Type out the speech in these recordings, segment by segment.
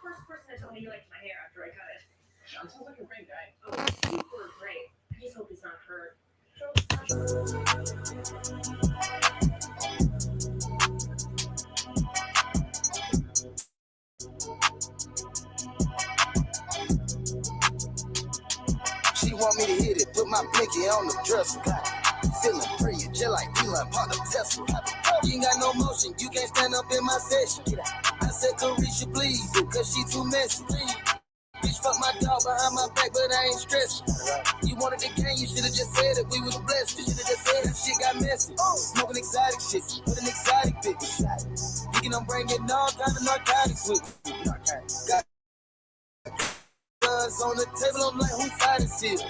first person to tell me you liked my hair after I cut it. Sean sounds like a great guy. Oh, super great. I just hope he's not hurt. She want me to hit it, put my blinky on the dresser. Feeling pretty, just like Elon, part of Tesla. You ain't got no motion, you can't stand up in my session. I said, Carisha, please, cause she too messy. Bitch, fuck my dog behind my back, but I ain't stressing. You wanted the game, you should've just said it, we would've blessed it. Should've just said that shit got messy. Smoking exotic shit, with an exotic bitch. Thinking I'm bringing all kind of narcotics with me. Got guns on the table, I'm like, who side is it?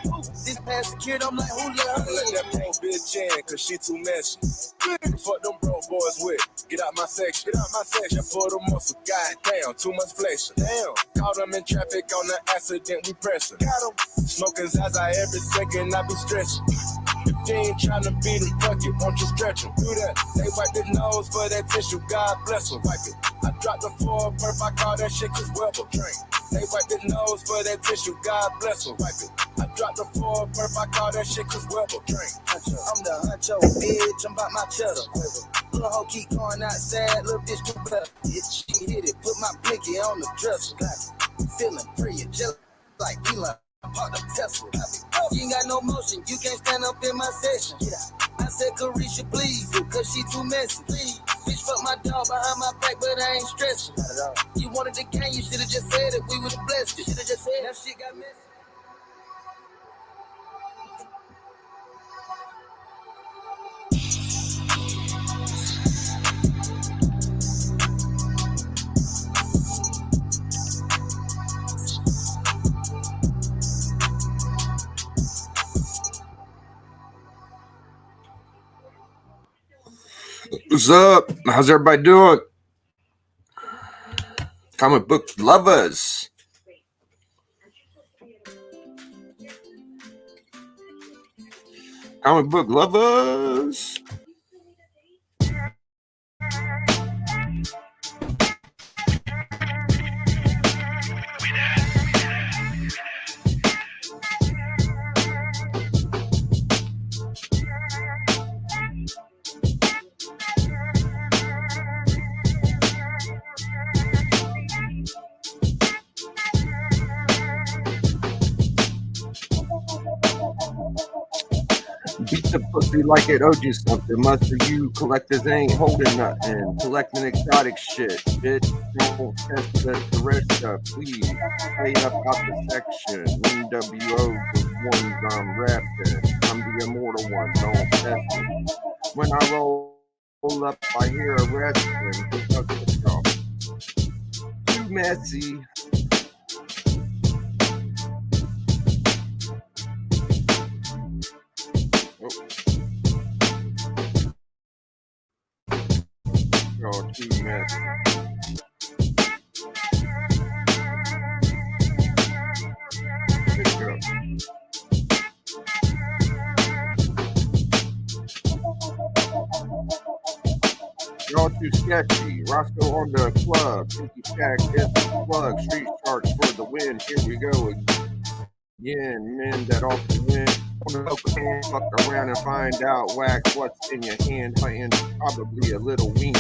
This past secured, I'm like, who let her Let that poor bitch in, cause she too messy. Fuck them broke boys with. Get out my section, pull the muscle, goddamn, too much flexion. Damn, caught them in traffic on the accident, we pressing. Got them, smoking Zaza every second, I be stretching. If you ain't tryna beat him, fuck it, won't you stretch him? Do that, they wipe their nose for that tissue, God bless them. Wipe it, I dropped the 4 perp, I call that shit Chris Webber. Drink, they wipe their nose for that tissue, God bless them. Wipe it, I dropped the 4 perp, I call that shit Chris Webber. Drink, I'm the huncho, bitch, I'm about my cheddar. Little hoe keep going outside, little bitch do better. She hit it, put my blinky on the dresser. Feeling free, just like Elon, part of Tesla. You ain't got no motion, you can't stand up in my session. I said, Carisha, please, cause she too messy. Bitch, fuck my dog behind my back, but I ain't stressing. You wanted the game, you should've just said it, we would've blessed it. Should've just said that shit got messy. What's up? How's everybody doing? Comic book lovers. Comic book lovers. Beat the pussy like it owed you something. Most of you collectors ain't holding nothing. Collecting exotic shit. Bitch, don't test the rest up. Please stay up out the section. NWO, the ones I'm rapping. I'm the immortal one, don't test it. When I roll up, I hear a wrestling. Too messy. Oh, too messy. Y'all too sketchy. Roscoe on the club. Pinky Shack is the plug. Street Sharks for the win. Here we go again. Men that often win. Fuck around and find out whack what's in your hand. Hunting probably a little wean.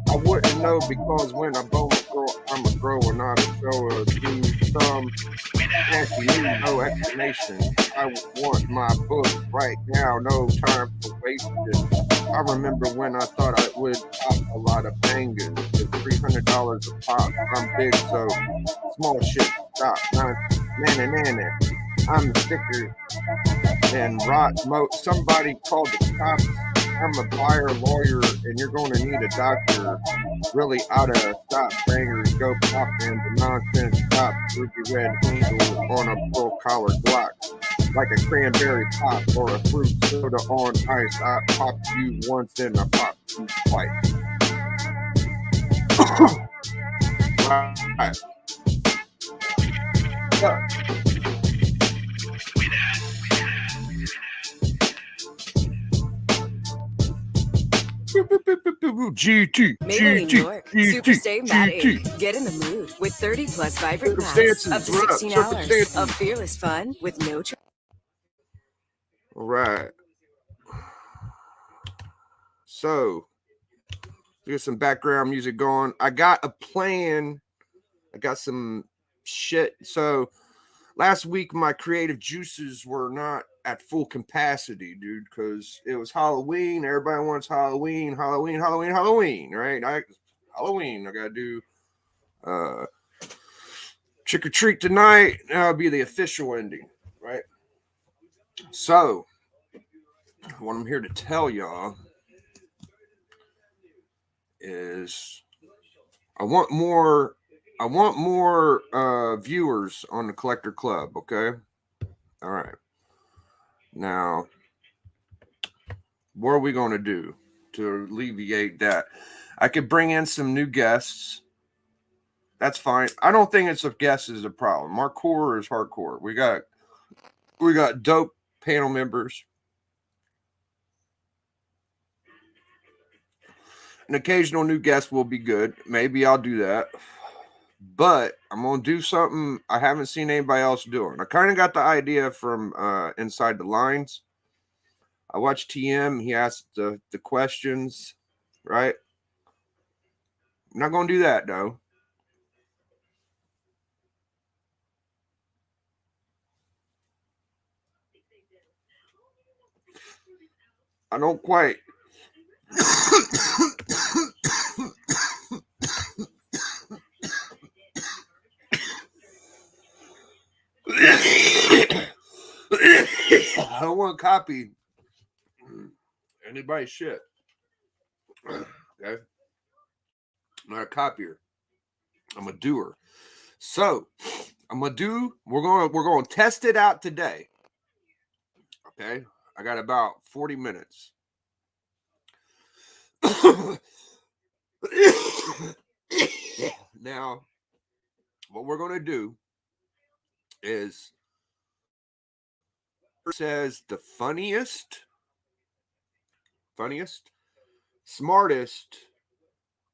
I wouldn't know because when I bone a girl, I'm a grower, not a shower. Do some fancy new, no explanation. I want my book right now, no time for wasting. I remember when I thought I would pop a lot of bangers. It's $300 a pop. I'm big, so small shit stop. Nana. I'm thicker than rot. Somebody called the cops. I'm a buyer, lawyer, and you're going to need a doctor. Really oughta stop bangers, go popping the nonsense. Stop ruby red handle on a full collar Glock. Like a cranberry pop or a fruit soda on ice. I popped you once and I popped you twice. Right. Yeah. GT, Maybelline GT, York, GT, Superstay Matte GT. Ink. Get in the mood with 30 plus vibrant packs. Circumstances, Up to what up? 16 hours Circumstances. of fearless fun with no All right. So, get some background music going. I got a plan. I got some shit. So, last week my creative juices were not at full capacity, dude, because it was Halloween. Everybody wants Halloween, Halloween, Halloween, Halloween, right? Halloween. I gotta do trick or treat tonight. That'll be the official ending, right? So, what I'm here to tell y'all is I want more viewers on the Collector Club, okay? All right. Now, what are we going to do to alleviate that? I could bring in some new guests. That's fine. I don't think it's a guest is a problem. Our core is hardcore. We got dope panel members. An occasional new guest will be good. Maybe I'll do that. But I'm going to do something I haven't seen anybody else doing. I kind of got the idea from Inside the Lines. I watched TM. He asked the questions, right? I'm not going to do that, though. I don't quite. I don't want to copy anybody's shit. Okay? I'm not a copier. I'm a doer. So we're going to test it out today. Okay? I got about 40 minutes. Now, what we're going to do is says the funniest, smartest,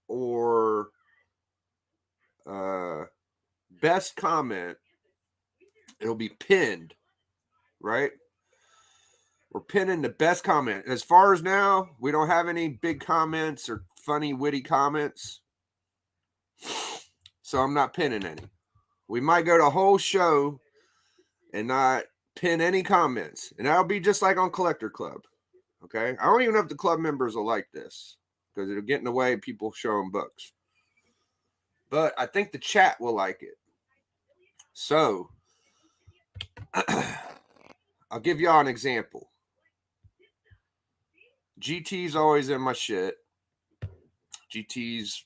or best comment. It'll be pinned, right? We're pinning the best comment. As far as now, we don't have any big comments or funny, witty comments. So I'm not pinning any. We might go the whole show and not pin any comments. And that'll be just like on Collector Club. Okay? I don't even know if the club members will like this because it'll get in the way of people showing books. But I think the chat will like it. So I'll give y'all an example. GT's always in my shit. GT's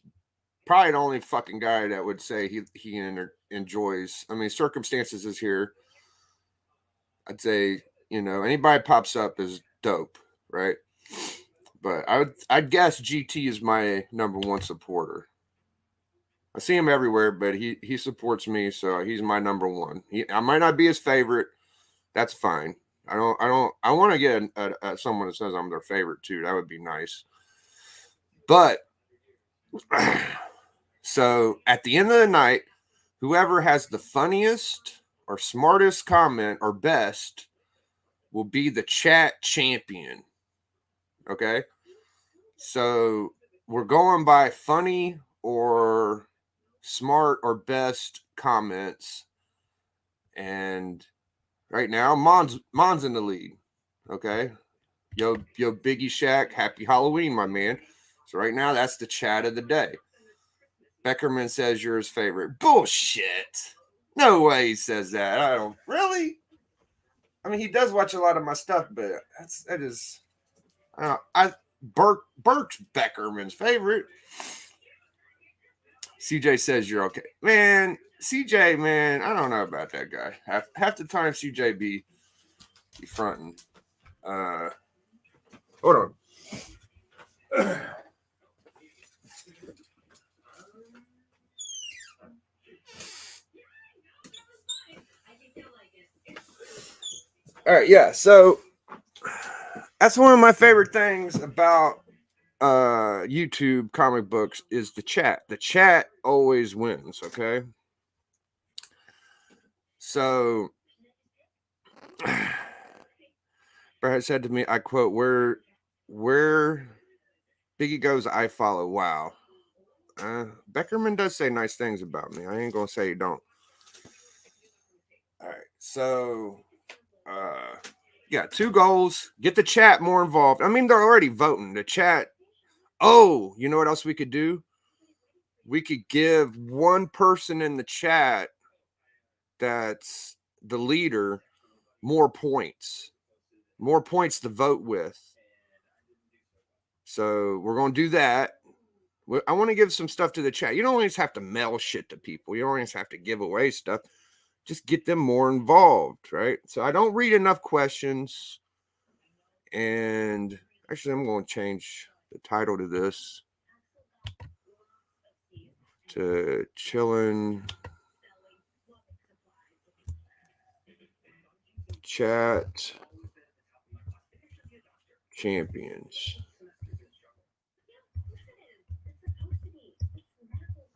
probably the only fucking guy that would say he enjoys. I mean, Circumstances is here. I'd say, anybody pops up is dope, right? But I'd guess GT is my number one supporter. I see him everywhere, but he supports me, so he's my number one. I might not be his favorite. That's fine. I want to get someone that says I'm their favorite too. That would be nice. But so at the end of the night, whoever has the funniest or smartest comment or best will be the chat champion. Okay? So we're going by funny or smart or best comments. And right now, Mon's in the lead. Okay? Yo, Biggie Shaq, happy Halloween, my man. So right now, that's the chat of the day. Beckerman says you're his favorite. Bullshit. No way he says that. I don't really. I mean, he does watch a lot of my stuff, but that is. Burke's Beckerman's favorite. CJ says you're okay, man. CJ, man, I don't know about that guy. Half the time, CJ be fronting. Hold on. All right, yeah. So that's one of my favorite things about YouTube comic books is the chat. The chat always wins, okay? So Brad said to me, I quote, where Biggie goes, I follow. Wow. Beckerman does say nice things about me. I ain't gonna say he don't. All right, so yeah, 2 goals. Get the chat more involved. I mean, they're already voting. The chat. Oh, you know what else we could do? We could give one person in the chat that's the leader more points to vote with. So we're going to do that. I want to give some stuff to the chat. You don't always have to mail shit to people. You don't always have to give away stuff. Just get them more involved, right? So I don't read enough questions. And actually, I'm going to change the title to this to Chillin' Chat Champions.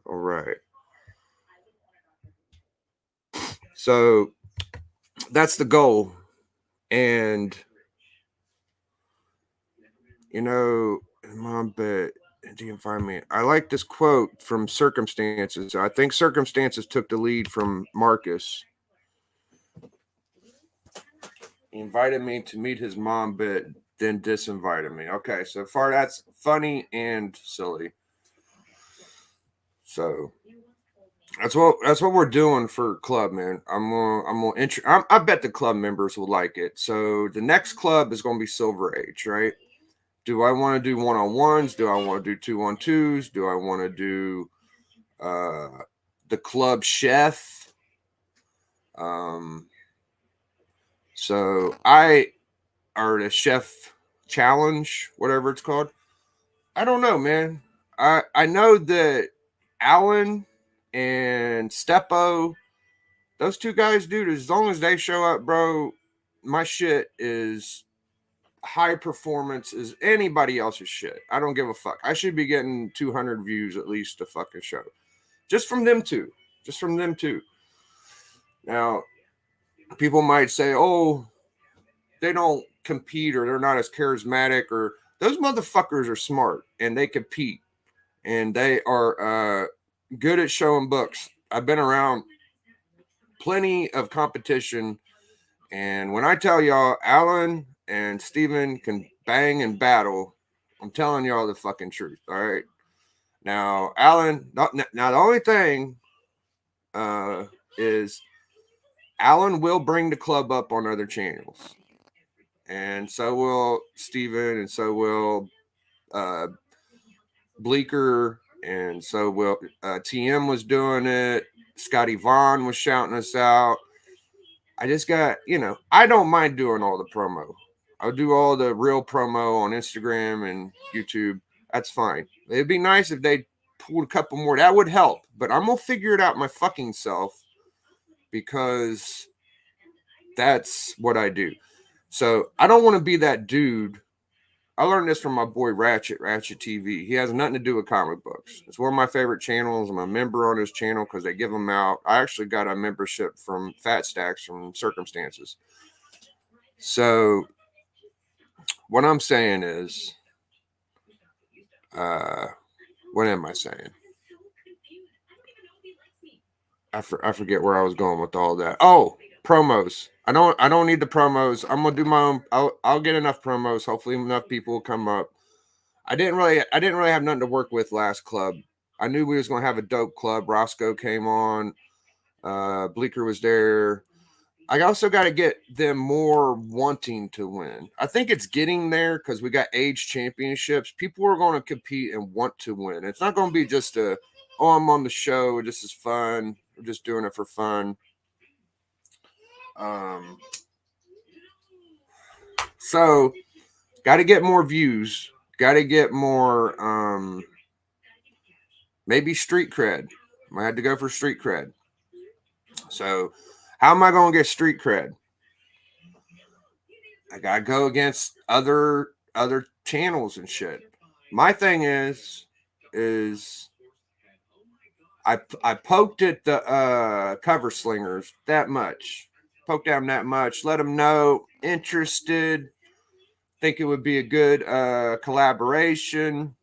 All right. So that's the goal. And, you know, Mom, but you can find me. I like this quote from Circumstances. I think Circumstances took the lead from Marcus. He invited me to meet his mom, but then disinvited me. Okay, so far that's funny and silly. So that's what we're doing for club, man. I bet the club members will like it. So the next club is going to be Silver Age, right? Do I want to do 1-on-1s? Do I want to do 2-on-2s? Do I want to do the club chef? So or the chef challenge, whatever it's called. I don't know, man. I know that Alan and Steppo, those 2 guys, dude, as long as they show up, bro, my shit is high performance as anybody else's shit. I don't give a fuck. I should be getting 200 views at least to fucking show. Just from them 2. Just from them 2. Now, people might say, oh, they don't compete or they're not as charismatic, or those motherfuckers are smart and they compete and they are good at showing books. I've been around plenty of competition, and when I tell y'all Alan and Steven can bang and battle, I'm telling y'all the fucking truth. All right. Now, Alan, now the only thing is Alan will bring the club up on other channels. And so will Steven, and so will Bleeker, and so will TM was doing it. Scotty Vaughn was shouting us out. I just got, I don't mind doing all the promo. I'll do all the real promo on Instagram and YouTube. That's fine. It'd be nice if they pulled a couple more. That would help. But I'm going to figure it out my fucking self, because that's what I do. So I don't want to be that dude. I learned this from my boy Ratchet TV. He has nothing to do with comic books. It's one of my favorite channels. I'm a member on his channel because they give them out. I actually got a membership from Fat Stacks from Circumstances. So what I'm saying is, what am I saying? I forget where I was going with all that. Oh, promos. I don't need the promos. I'm gonna do my own. I'll get enough promos. Hopefully enough people will come up. I didn't really have nothing to work with last club. I knew we was gonna have a dope club. Roscoe came on. Bleeker was there. I also got to get them more wanting to win. I think it's getting there because we got age championships. People are going to compete and want to win. It's not going to be just I'm on the show. This is fun. We're just doing it for fun. So got to get more views. Got to get more, maybe street cred. I had to go for street cred. So how am I going to get street cred? I got to go against other channels and shit. my thing is I poked at the cover slingers that much. Poked down that much. Let them know interested. Think it would be a good collaboration.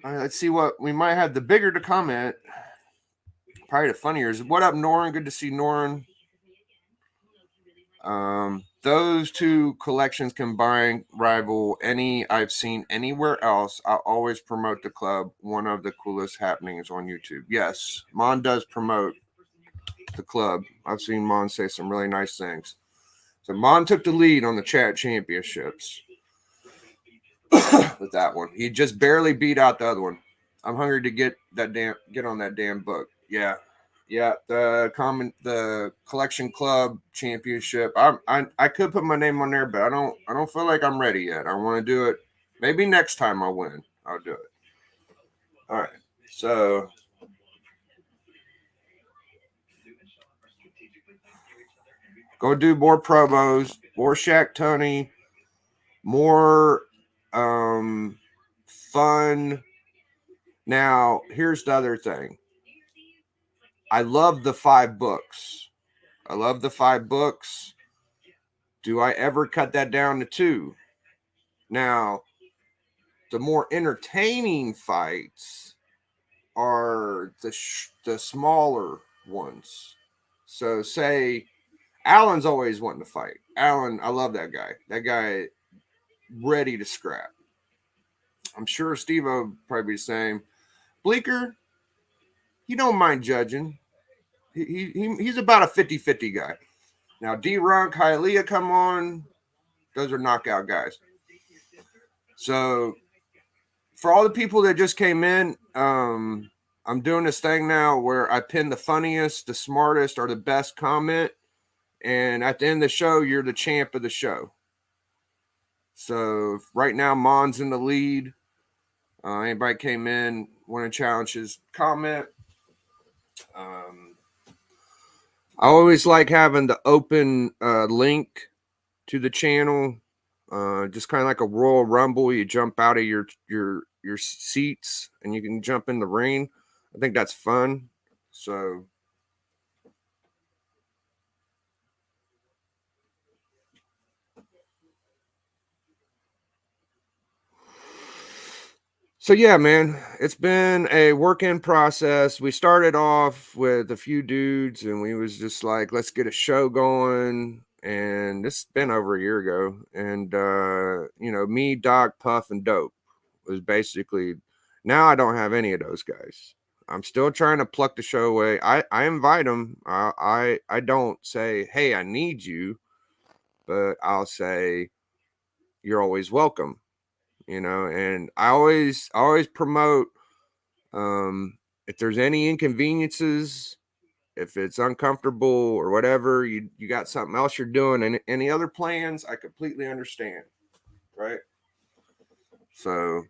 Let's see what we might have. The bigger to comment, probably the funnier is what up, Norin? Good to see Norin. Those two collections combined rival any I've seen anywhere else. I always promote the club. One of the coolest happenings on YouTube. Yes, Mon does promote the club. I've seen Mon say some really nice things. So Mon took the lead on the chat championships with that one. He just barely beat out the other one. I'm hungry to get on that damn book. Yeah. The collection club championship. I could put my name on there, but I don't feel like I'm ready yet. I want to do it. Maybe next time I win, I'll do it. All right. So go do more promos, more Shaq Tunney, more fun. Now, here's the other thing. I love the 5 books. Do I ever cut that down to 2? Now, the more entertaining fights are the smaller ones. So, say Alan's always wanting to fight. Alan, I love that guy. That guy ready to scrap. I'm sure Steve will probably be the same. Bleeker, he don't mind judging. He's about a 50-50 guy. Now, D-Runk, Hialeah come on. Those are knockout guys. So, for all the people that just came in, I'm doing this thing now where I pin the funniest, the smartest, or the best comment. And at the end of the show, you're the champ of the show. So, right now, Mon's in the lead. Anybody came in, want to challenge his comment. I always like having the open link to the channel, just kind of like a Royal Rumble. You jump out of your seats and you can jump in the ring. I think that's fun. So yeah, man, it's been a work in process. We started off with a few dudes and we was just like, let's get a show going. And this has been over a year ago. And, me, Doc, Puff, and Dope was basically, now I don't have any of those guys. I'm still trying to pluck the show away. I invite them. I don't say, hey, I need you, but I'll say, you're always welcome. And I always promote, if there's any inconveniences, if it's uncomfortable or whatever, you got something else you're doing and any other plans, I completely understand. Right. So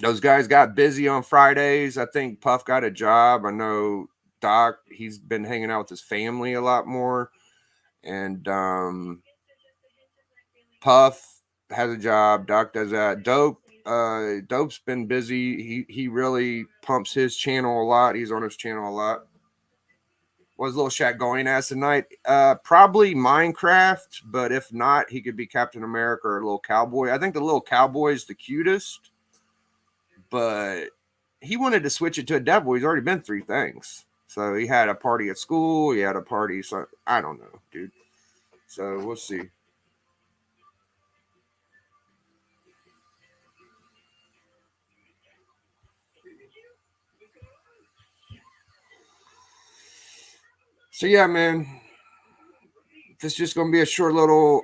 those guys got busy on Fridays. I think Puff got a job. I know Doc, he's been hanging out with his family a lot more. And Puff has a job. Doc does that. Dope's been busy. He really pumps his channel a lot. He's on his channel a lot. What's Little Shaq going as tonight? Probably Minecraft, but if not, he could be Captain America or a little cowboy. I think the little cowboy is the cutest, but he wanted to switch it to a devil. He's already been 3 things. So he had a party at school. He had a party. So I don't know, dude. So we'll see. So yeah, man, this is just going to be a short little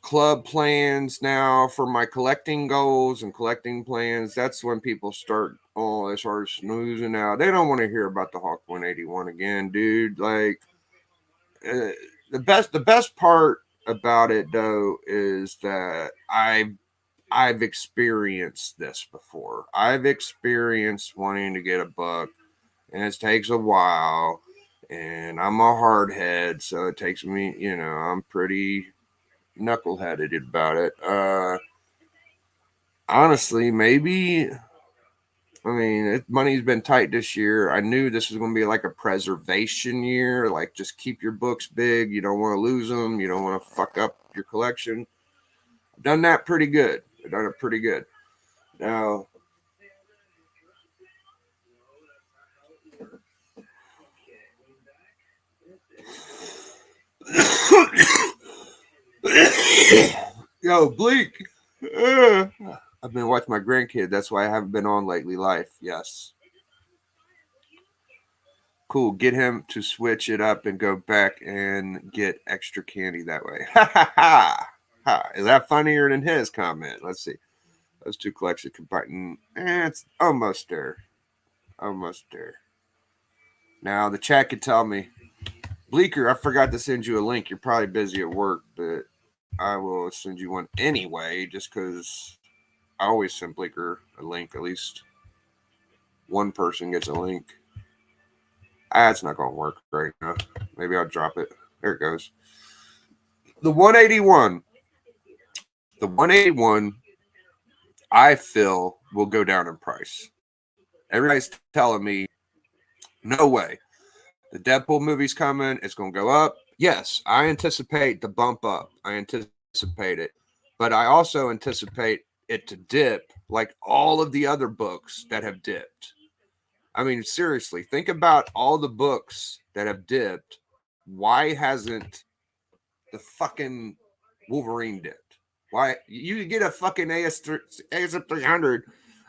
club plans now for my collecting goals and collecting plans. That's when people start snoozing out. They don't want to hear about the Hawk 181 again, dude. Like the best part about it though is that I've experienced this before. I've experienced wanting to get a book, and it takes a while. And I'm a hard head, so it takes me, I'm pretty knuckleheaded about it. Honestly, maybe. I mean, money's been tight this year. I knew this was going to be like a preservation year. Like, just keep your books big. You don't want to lose them. You don't want to fuck up your collection. I've done that pretty good. I've done it pretty good. Now, yo, Bleak. I've been watching my grandkid. That's why I haven't been on lately. Life, yes. Cool. Get him to switch it up and go back and get extra candy that way. Ha ha ha. Ha. Is that funnier than his comment? Let's see. Those two collections combined. It's almost there. Almost there. Now the chat could tell me, Bleaker, I forgot to send you a link. You're probably busy at work, but I will send you one anyway, just because I always send Bleaker a link. At least one person gets a link. It's not going to work right now. Maybe I'll drop it. There it goes. The 181. The 181, I feel, will go down in price. Everybody's telling me, no way. The Deadpool movie's coming. It's going to go up. Yes, I anticipate the bump up. I anticipate it. But I also anticipate it to dip like all of the other books that have dipped. I mean, seriously, think about all the books that have dipped. Why hasn't the fucking Wolverine dipped? Why? You get a fucking ASM 300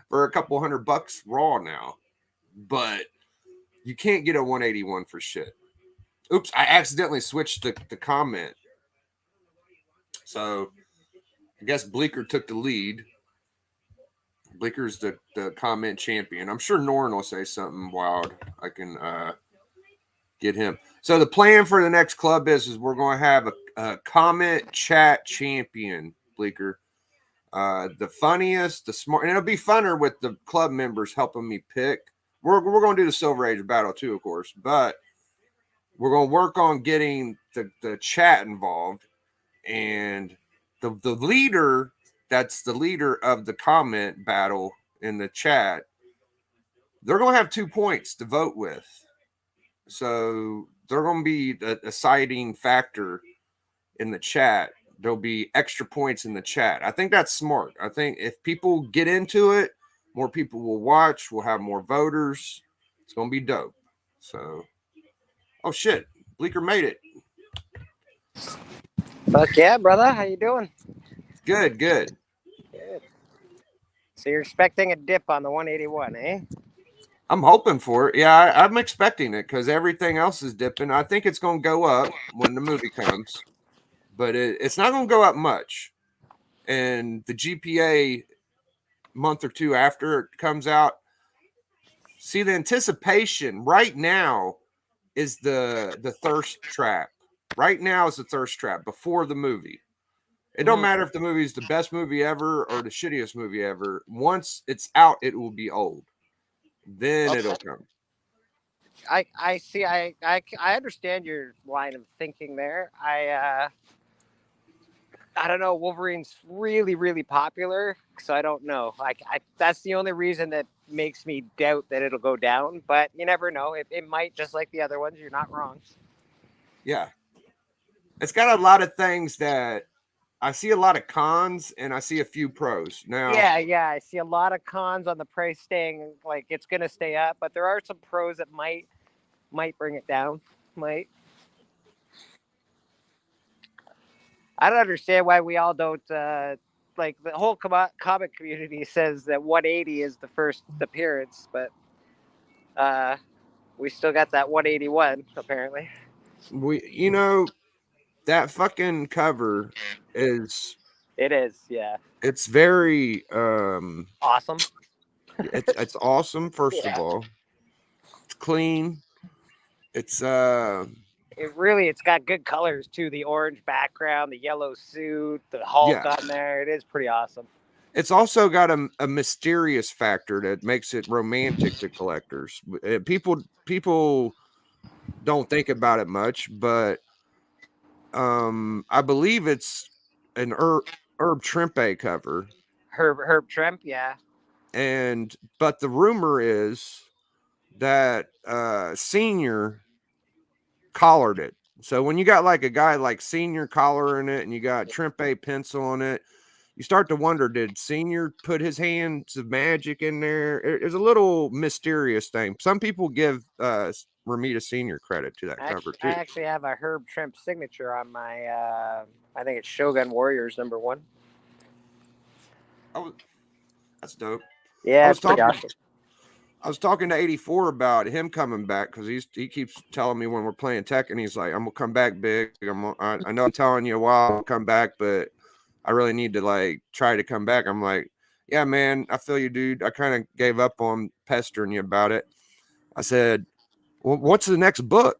for a couple $100 raw now, but you can't get a 181 for shit. Oops, I accidentally switched the comment. So I guess Bleaker took the lead. Bleaker's the comment champion. I'm sure Norn will say something wild. I can get him. So the plan for the next club is we're going to have a comment chat champion, Bleaker. The funniest, the smart, and it'll be funner with the club members helping me pick. We're going to do the Silver Age battle too, of course, but we're going to work on getting the chat involved, and the leader. That's the leader of the comment battle in the chat. They're going to have 2 points to vote with. So they're going to be a deciding factor in the chat. There'll be extra points in the chat. I think that's smart. I think if people get into it, more people will watch. We'll have more voters. It's going to be dope. So, oh shit, Bleaker made it. Fuck yeah, brother. How you doing? Good. Good. So you're expecting a dip on the 181, eh? I'm hoping for it. Yeah, I'm expecting it because everything else is dipping. I think it's going to go up when the movie comes, but it's not going to go up much. And the GPA month or two after it comes out, see, the anticipation right now is the thirst trap. Right now is the thirst trap before the movie. It don't matter if the movie is the best movie ever or the shittiest movie ever. Once it's out, it will be old. Then it'll come. I see. I understand your line of thinking there. I don't know. Wolverine's really, really popular, so I don't know. That's the only reason that makes me doubt that it'll go down. But you never know. It might, just like the other ones. You're not wrong. Yeah, it's got a lot of things that I see a lot of cons and I see a few pros. Now, yeah, I see a lot of cons on the price staying like it's gonna stay up, but there are some pros that might bring it down. Might. I don't understand why we all don't like the whole comic community says that 180 is the first appearance, but we still got that 181 apparently. That fucking cover is. It is, yeah. It's very awesome. It's awesome. First of all, it's clean. It's it's got good colors too. The orange background, the yellow suit, the Hulk on there. It is pretty awesome. It's also got a mysterious factor that makes it romantic to collectors. People don't think about it much, but I believe it's an Herb Trimpe cover. Herb Trimp, yeah. But the rumor is that Senior collared it. So when you got like a guy like Senior collaring it and you got Trimpe pencil on it, you start to wonder, did Senior put his hands of magic in there? It's a little mysterious thing. Some people give Ramita Senior credit to that cover I too. actually have a Herb Trimp signature on my, I think it's Shogun Warriors #1. That's dope. Yeah, I it's pretty awesome. I was talking to 84 about him coming back because he keeps telling me when we're playing Tekken, he's like, I'm gonna come back big. I know I'm telling you a while I'll come back, but I really need to like try to come back. I'm like, yeah, man, I feel you, dude. I kind of gave up on pestering you about it. I said, well, what's the next book?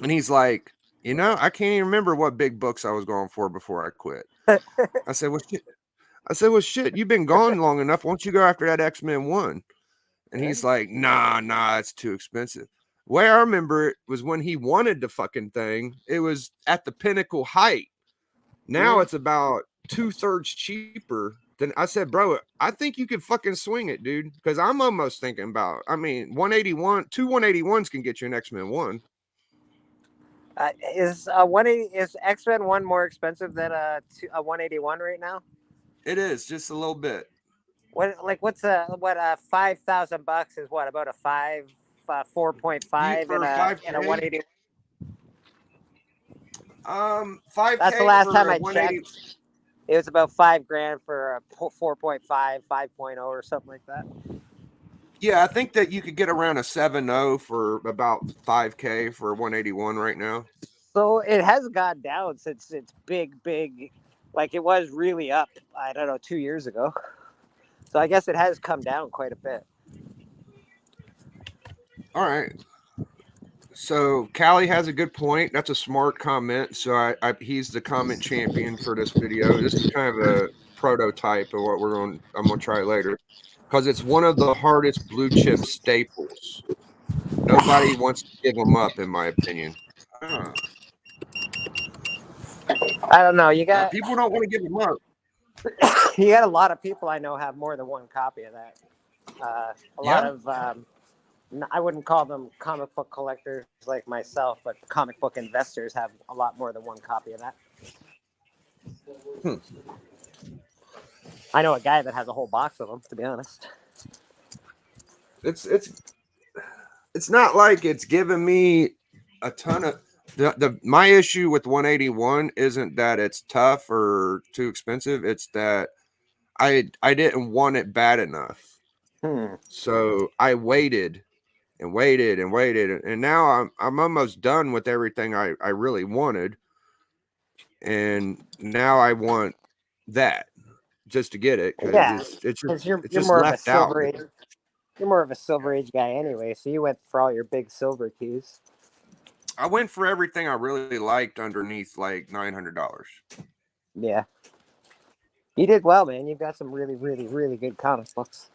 And he's like, I can't even remember what big books I was going for before I quit. I said, well, shit, you've been gone long enough. Why don't you go after that X-Men 1? And he's like, nah, it's too expensive. The way I remember it was when he wanted the fucking thing, it was at the pinnacle height. Now it's about 2/3 cheaper than I said, bro. I think you could fucking swing it, dude. Because I'm almost thinking about, 181, two 181s can get you an X-Men 1. Is X-Men 1 more expensive than a 181 right now? It is just a little bit. What's $5,000 is what, about a 4.5 for and a 180. 5K. That's the last time I 180. checked. It was about $5,000 for a 4.5, 5.0 or something like that. Yeah, I think that you could get around a 7.0 for about 5K for 181 right now. So it has gone down since it's big. Like it was really up, I don't know, 2 years ago. So I guess it has come down quite a bit. All right. So Callie has a good point. That's a smart comment. So he's the comment champion for this video. This is kind of a prototype of what I'm going to try later. Because it's one of the hardest blue chip staples. Nobody wants to give them up, in my opinion. I don't know. You got people don't want to give them up. You got a lot of people I know have more than one copy of that. Lot of I wouldn't call them comic book collectors like myself, but comic book investors have a lot more than one copy of that. I know a guy that has a whole box of them, to be honest. It's not like it's giving me a ton of my issue with 181 isn't that it's tough or too expensive. It's that I didn't want it bad enough. So I waited and waited and waited, and now I'm almost done with everything I really wanted, and now I want that just to get it because it's just more left of a Silver Age. You're more of a Silver Age guy anyway, so you went for all your big silver keys. I went for everything I really liked underneath like $900. Yeah. You did well, man. You've got some really, really, really good comic books.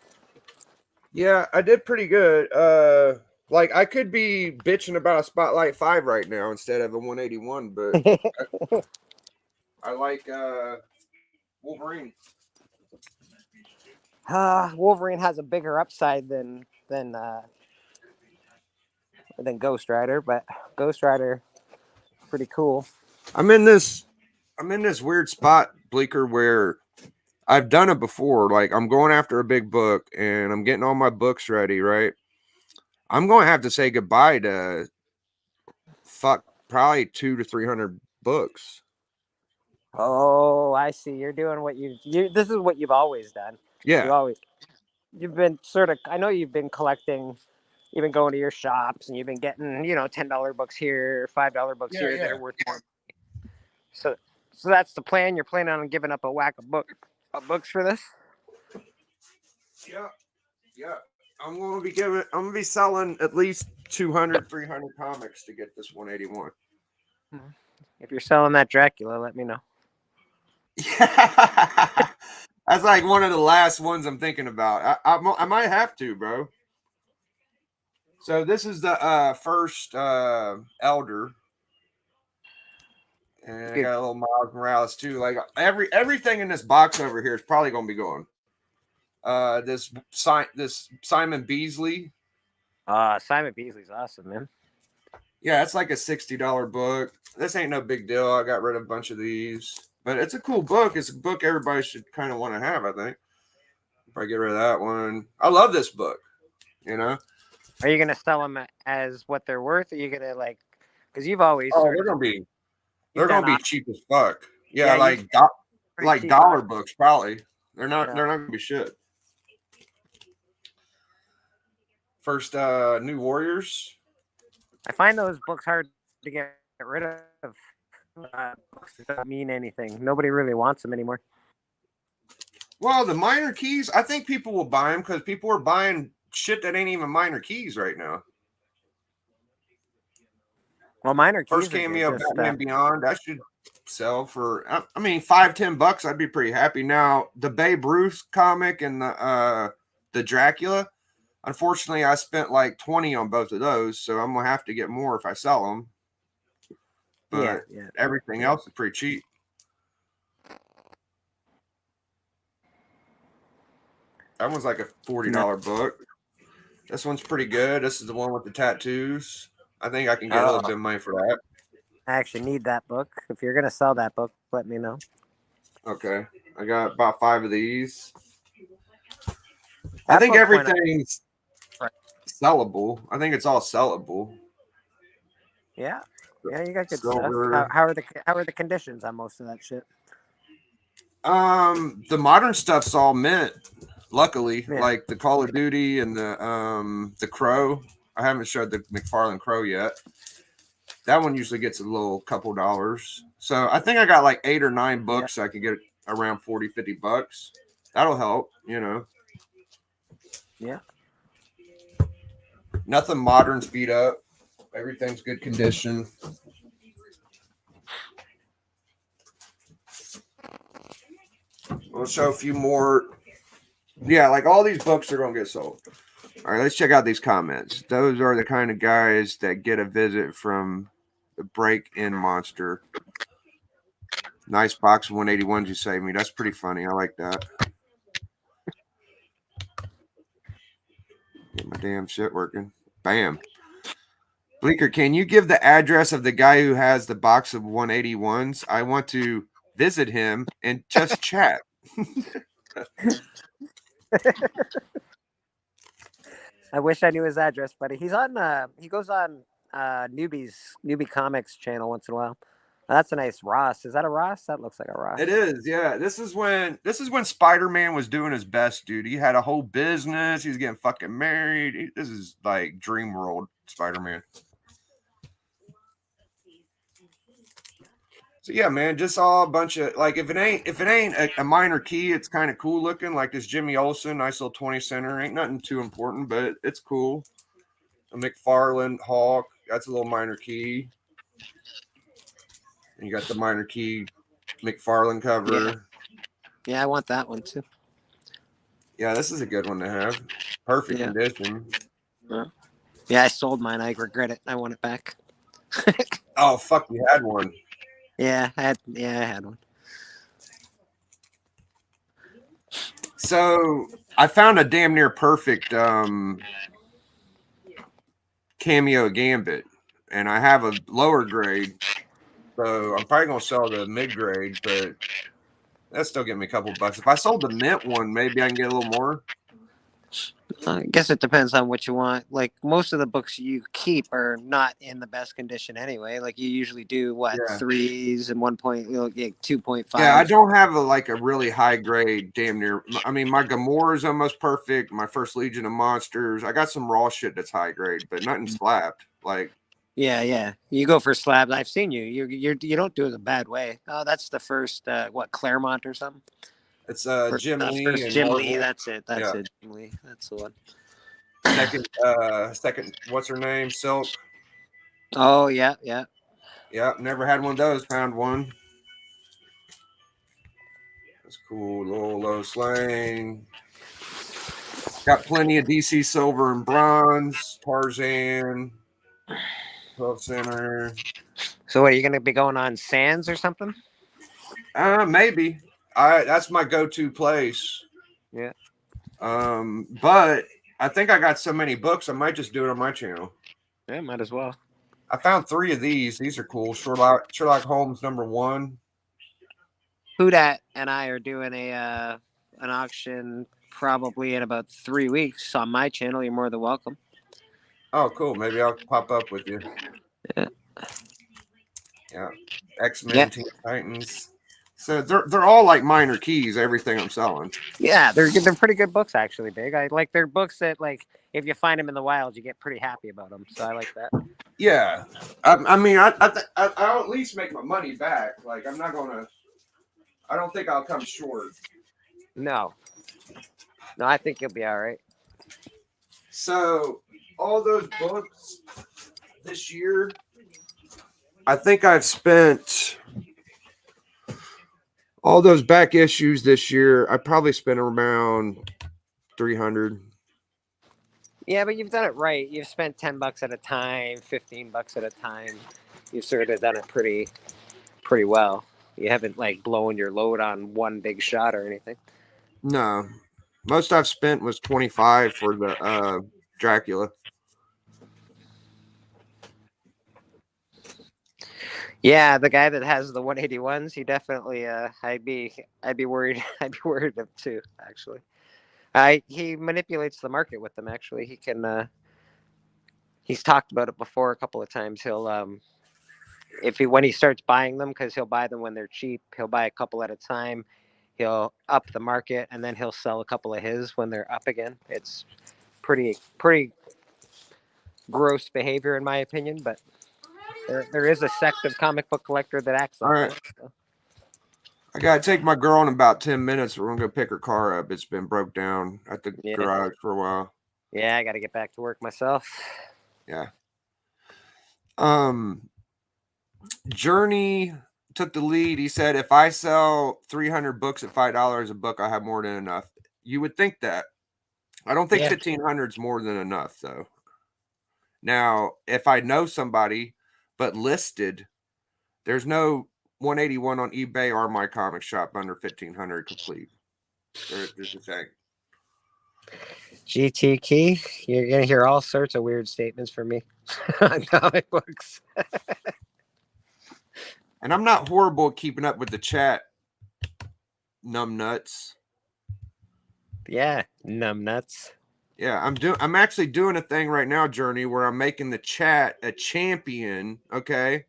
Yeah, I did pretty good. Like I could be bitching about a Spotlight 5 right now instead of a 181, but I like Wolverine. Wolverine has a bigger upside than Ghost Rider, but Ghost Rider pretty cool. I'm in this weird spot, Bleecker, where I've done it before. Like I'm going after a big book and I'm getting all my books ready, right? I'm going to have to say goodbye to probably 200 to 300 books. Oh, I see. You're doing what you this is what you've always done. Yeah. You've been I know you've been collecting. You've been going to your shops and you've been getting, $10 books here, $5 books here that are worth more. So that's the plan. You're planning on giving up a whack of books for this? Yeah. I'm going to be selling at least 200, 300 comics to get this 181. If you're selling that Dracula, let me know. Yeah. That's like one of the last ones I'm thinking about. I might have to, bro. So this is the first Elder, And I got a little Miles Morales too. Like everything in this box over here is probably gonna be going. This Simon Beasley. Simon Beasley's awesome, man. Yeah, it's like a $60 book. This ain't no big deal. I got rid of a bunch of these, but it's a cool book. It's a book everybody should kind of want to have, I think. Probably get rid of that one. I love this book. You know. Are you gonna sell them as what they're worth? Or are you gonna like? Because you've always. Oh, they're gonna be cheap as fuck. Yeah, like cheap. dollar books probably. They're not gonna be shit. First New Warriors. I find those books hard to get rid of. Books that don't mean anything. Nobody really wants them anymore. Well, the minor keys, I think people will buy them because people are buying shit that ain't even minor keys right now. Well, minor keys. First cameo, Batman Beyond, that should sell for. I mean, $5-10. I'd be pretty happy. Now, the Babe Ruth comic and the Dracula. Unfortunately, I spent like 20 on both of those, so I'm gonna have to get more if I sell them. But everything else is pretty cheap. That one's like a $40 book. This one's pretty good. This is the one with the tattoos. I think I can get a little bit of money for that. I actually need that book. If you're gonna sell that book, let me know. Okay, I got about 5 of these. I think everything's sellable. I think it's all sellable. Yeah, you got good stuff. How are the conditions on most of that shit? The modern stuff's all mint. Luckily, like the Call of Duty and the Crow. I haven't showed the McFarlane Crow yet. That one usually gets a little couple dollars. So I think I got like 8 or 9 books. I could get around $40-50. That'll help, you know. Yeah. Nothing modern's beat up. Everything's good condition. We'll show a few more. Yeah, like all these books are going to get sold. All right, let's check out these comments. Those are the kind of guys that get a visit from the break-in monster. Nice box of 181s you saved me. That's pretty funny. I like that. Get my damn shit working. Bam. Bleeker, can you give the address of the guy who has the box of 181s? I want to visit him and just chat. I wish I knew his address, buddy. He's on. He goes on Newbie Comics channel once in a while. That's a nice Ross. Is that a Ross? That looks like a Ross. It is. Yeah. This is when Spider-Man was doing his best, dude. He had a whole business. He was getting fucking married. This is like dream world Spider-Man. So yeah, man, just all a bunch of like if it ain't a minor key, it's kind of cool looking. Like this Jimmy Olsen, nice little 20 center. Ain't nothing too important, but it's cool. A McFarlane Hawk, that's a little minor key. And you got the minor key McFarlane cover. Yeah, I want that one too. Yeah, this is a good one to have. Perfect condition. Yeah, I sold mine. I regret it. I want it back. Oh fuck, you had one. Yeah, I had one. So I found a damn near perfect Cameo Gambit, and I have a lower grade, so I'm probably gonna sell the mid grade, but that's still getting me a couple bucks. If I sold the mint one, maybe I can get a little more. I guess it depends on what you want. Like most of the books you keep are not in the best condition anyway. Like you usually do 3s and 2.5. Yeah, I don't have a really high grade damn near. I mean, my Gamora is almost perfect. My first Legion of Monsters. I got some raw shit that's high grade, but nothing slabbed. Like yeah. You go for slabs. I've seen you. You don't do it a bad way. Oh, that's the first Claremont or something. It's Jim Lee. First Jim Lee. That's it. That's it. Jim Lee. That's the one. Second. What's her name? Silk. Oh yeah. Never had one of those. Found one. That's cool. Little Lois Lane. Got plenty of DC silver and bronze. Tarzan. 12 center. So what, are you gonna be going on Sands or something? Maybe. That's my go-to place. Yeah. But I think I got so many books, I might just do it on my channel. Yeah, might as well. I found 3 of these. These are cool. Sherlock Holmes #1. Hudat and I are doing an auction probably in about 3 weeks on my channel. You're more than welcome. Oh, cool. Maybe I'll pop up with you. Yeah. Yeah. X-Men, Yeah. Teen Titans. So they're all like minor keys, everything I'm selling. Yeah, they're pretty good books actually, Big. I like they're books that like if you find them in the wild, you get pretty happy about them. So I like that. Yeah. I mean, I'll at least make my money back. Like, I don't think I'll come short. No, I think you'll be all right. So all those books this year, I think I've spent all those back issues this year. I probably spent around 300. Yeah, but you've done it right. You've spent $10 at a time, $15 at a time. You've sort of done it pretty well. You haven't like blown your load on one big shot or anything. No, most I've spent was 25 for the Dracula. Yeah, the guy that has the 181s, he definitely. I'd be worried. I'd be worried of too. Actually, he manipulates the market with them. Actually, he can. He's talked about it before a couple of times. He'll when he starts buying them, because he'll buy them when they're cheap. He'll buy a couple at a time. He'll up the market, and then he'll sell a couple of his when they're up again. It's pretty gross behavior, in my opinion, but. There is a sect of comic book collector that acts like All right. that. So. I gotta take my girl in about 10 minutes. We're gonna go pick her car up. It's been broke down at the garage for a while. Yeah, I got to get back to work myself. Yeah. Journey took the lead. He said, if I sell 300 books at $5 a book, I have more than enough. You would think that. I don't think 1,500 is more than enough, though. Now, if I know somebody, but listed, there's no 181 on eBay or my comic shop under 1,500 complete. There's a thing. GT Key, you're going to hear all sorts of weird statements from me on comic books. And I'm not horrible at keeping up with the chat, numb nuts. Yeah, numb nuts. Yeah, I'm actually doing a thing right now, Journey, where I'm making the chat a champion, okay?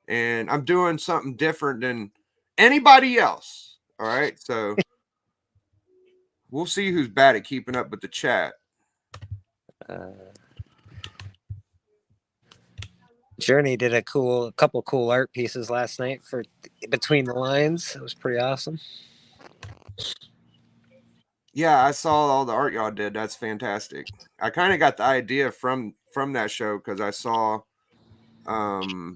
And I'm doing something different than anybody else. All right. So we'll see who's bad at keeping up with the chat. Journey did a couple cool art pieces last night for Between the Lines. It was pretty awesome. Yeah, I saw all the art y'all did. That's fantastic. I kind of got the idea from that show because I saw how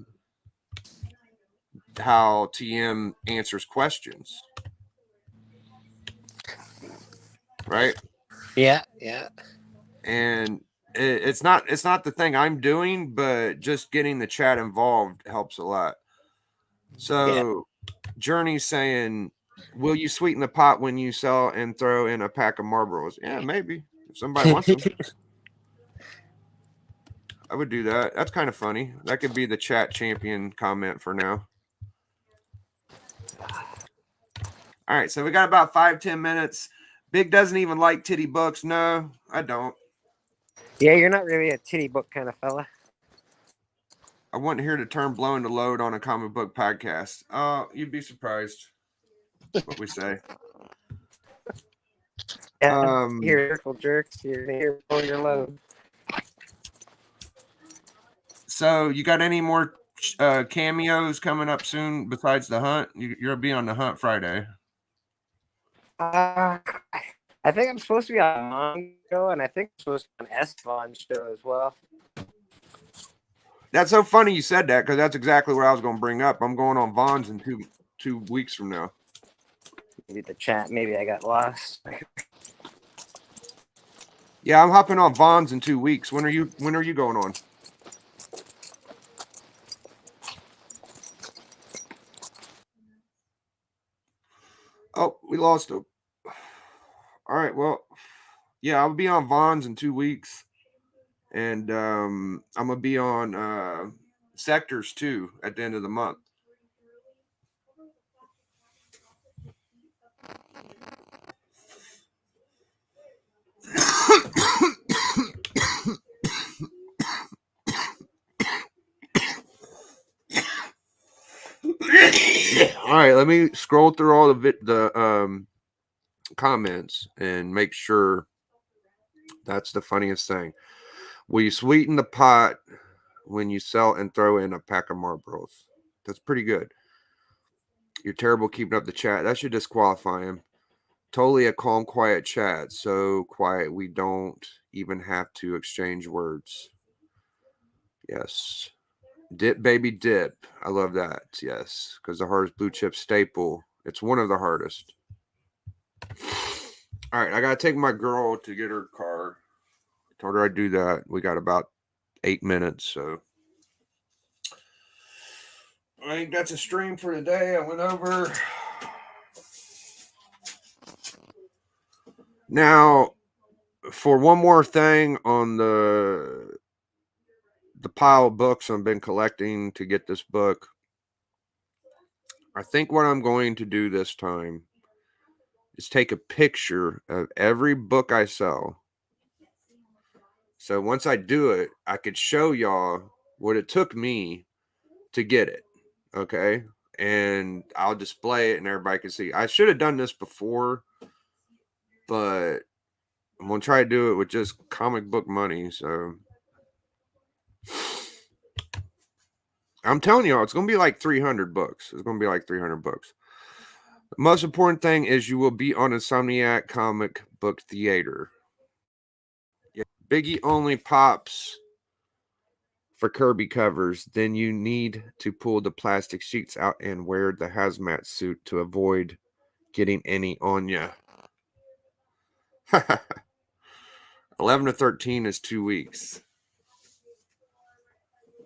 TM answers questions. Right? Yeah. And it's not the thing I'm doing, but just getting the chat involved helps a lot. So Journey's saying, will you sweeten the pot when you sell and throw in a pack of Marlboros? Yeah, maybe. If somebody wants them. I would do that. That's kind of funny. That could be the chat champion comment for now. All right, so we got about 5-10 minutes. Big doesn't even like titty books. No, I don't. Yeah, you're not really a titty book kind of fella. I wouldn't hear the term blowing the load on a comic book podcast. You'd be surprised what we say. Yeah, you're jerks. You're gonna hear blowing your load. So you got any more cameos coming up soon besides the hunt? You'll be on the hunt Friday. I think I'm supposed to be on Mongo, and I think I'm supposed to be on Estvon's show as well. That's so funny you said that because that's exactly what I was going to bring up. I'm going on Vaughn's in two weeks from now. Maybe the chat. Maybe I got lost. Yeah, I'm hopping on Vaughn's in 2 weeks. When are you going on? Oh, we lost him. All right, well, yeah, I'll be on Vaughn's in 2 weeks. And I'm going to be on Sectors too at the end of the month. All right, let me scroll through all the comments and make sure that's the funniest thing. Will you sweeten the pot when you sell and throw in a pack of Marlboros? That's pretty good. You're terrible keeping up the chat. That should disqualify him. Totally a calm, quiet chat. So quiet we don't even have to exchange words. Yes. Dip, baby, dip. I love that. Yes. Because the hardest blue chip staple. It's one of the hardest. All right. I got to take my girl to get her car. I told her I'd do that. We got about 8 minutes. So I think that's a stream for today. I went over. Now, for one more thing on the pile of books I've been collecting to get this book, I think what I'm going to do this time is take a picture of every book I sell. So once I do it, I could show y'all what it took me to get it. Okay. And I'll display it and everybody can see. I should have done this before, but I'm going to try to do it with just comic book money. So I'm telling y'all, it's going to be like 300 books. It's going to be like 300 books. The most important thing is you will be on Insomniac Comic Book Theater. Yeah, Biggie only pops for Kirby covers. Then you need to pull the plastic sheets out and wear the hazmat suit to avoid getting any on you. 11 to 13 is 2 weeks.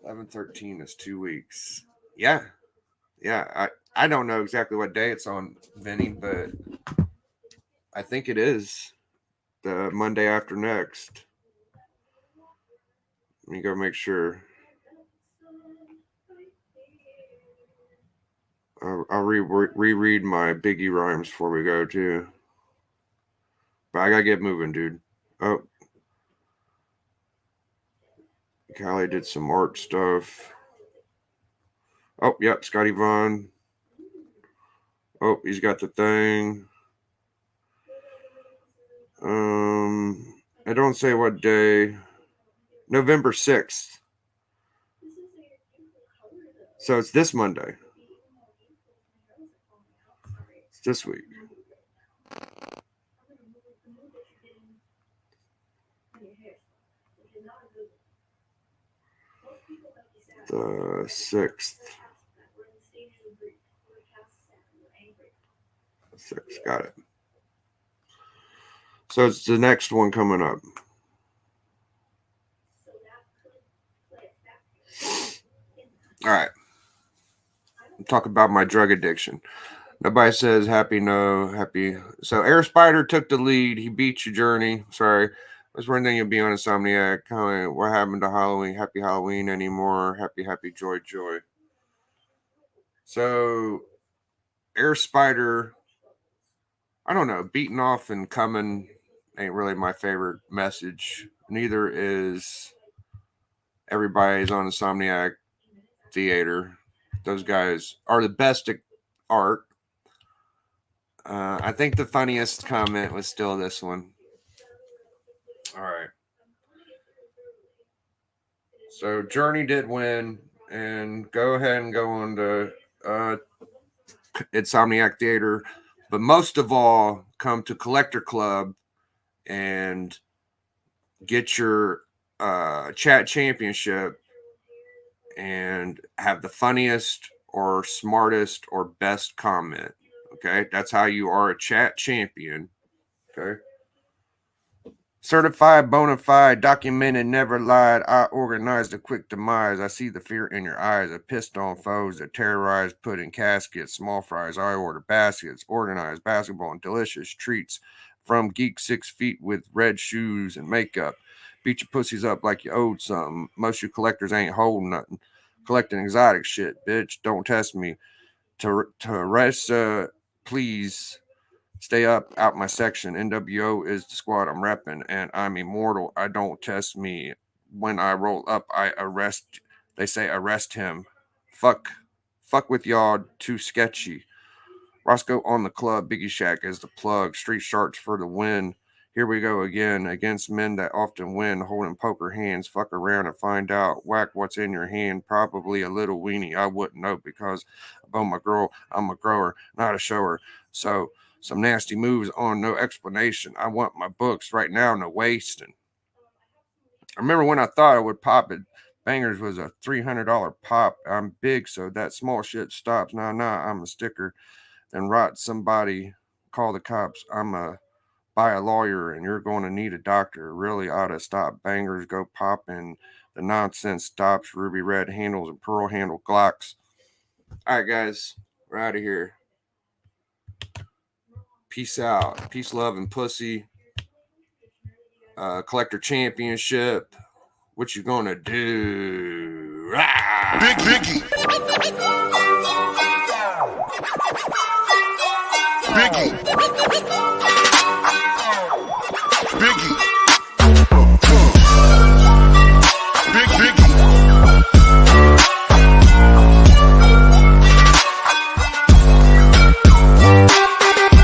11/13 is 2 weeks. Yeah. I don't know exactly what day it's on, Vinny, but I think it is the Monday after next. Let me go make sure. I'll reread my Biggie rhymes before we go too. But I gotta get moving, dude. Oh, Callie did some art stuff. Oh, yep, Scotty Vaughn. Oh, he's got the thing. I don't say what day. November 6th. So it's this Monday. It's this week. The 6th. 6, got it. So it's the next one coming up. All right. Talk about my drug addiction. Nobody says happy, no happy. So Air Spider took the lead. He beat you, Journey. Sorry. That's one thing you'll be on Insomniac. What happened to Halloween? Happy Halloween anymore. Happy, joy. So Air Spider, I don't know, beating off and coming ain't really my favorite message. Neither is everybody's on Insomniac Theater. Those guys are the best at art. I think the funniest comment was still this one. All right. So Journey did win, and go ahead and go on to Insomniac Theater. But most of all, come to Collector Club and get your chat championship and have the funniest or smartest or best comment. Okay, that's how you are a chat champion. Okay. Certified, bona fide, documented, never lied. I organized a quick demise. I see the fear in your eyes. I pissed on foes that terrorized, put in caskets, small fries. I order baskets, organized basketball and delicious treats from geek 6 feet with red shoes and makeup. Beat your pussies up like you owed something. Most you collectors ain't holding nothing. Collecting exotic shit, bitch. Don't test me. To rest, please. Stay up out my section. NWO is the squad I'm repping, and I'm immortal. I don't test me. When I roll up, I arrest. They say arrest him. Fuck with y'all. Too sketchy. Roscoe on the club. Biggie Shack is the plug. Street Sharks for the win. Here we go again against men that often win, holding poker hands. Fuck around and find out. Whack what's in your hand. Probably a little weenie. I wouldn't know because about my girl, I'm a grower, not a shower. So some nasty moves on no explanation. I want my books right now, no wasting. I remember when I thought I would pop it. Bangers was a $300 pop. I'm big, so that small shit stops. Nah, I'm a sticker. Then rot somebody, call the cops. I'm a buy a lawyer, and you're going to need a doctor. Really ought to stop. Bangers go popping. The nonsense stops. Ruby red handles and pearl handle Glocks. All right, guys, we're out of here. Peace out. Peace, love, and pussy. Collector Championship. What you gonna do? Ah! Big Biggie. Biggie.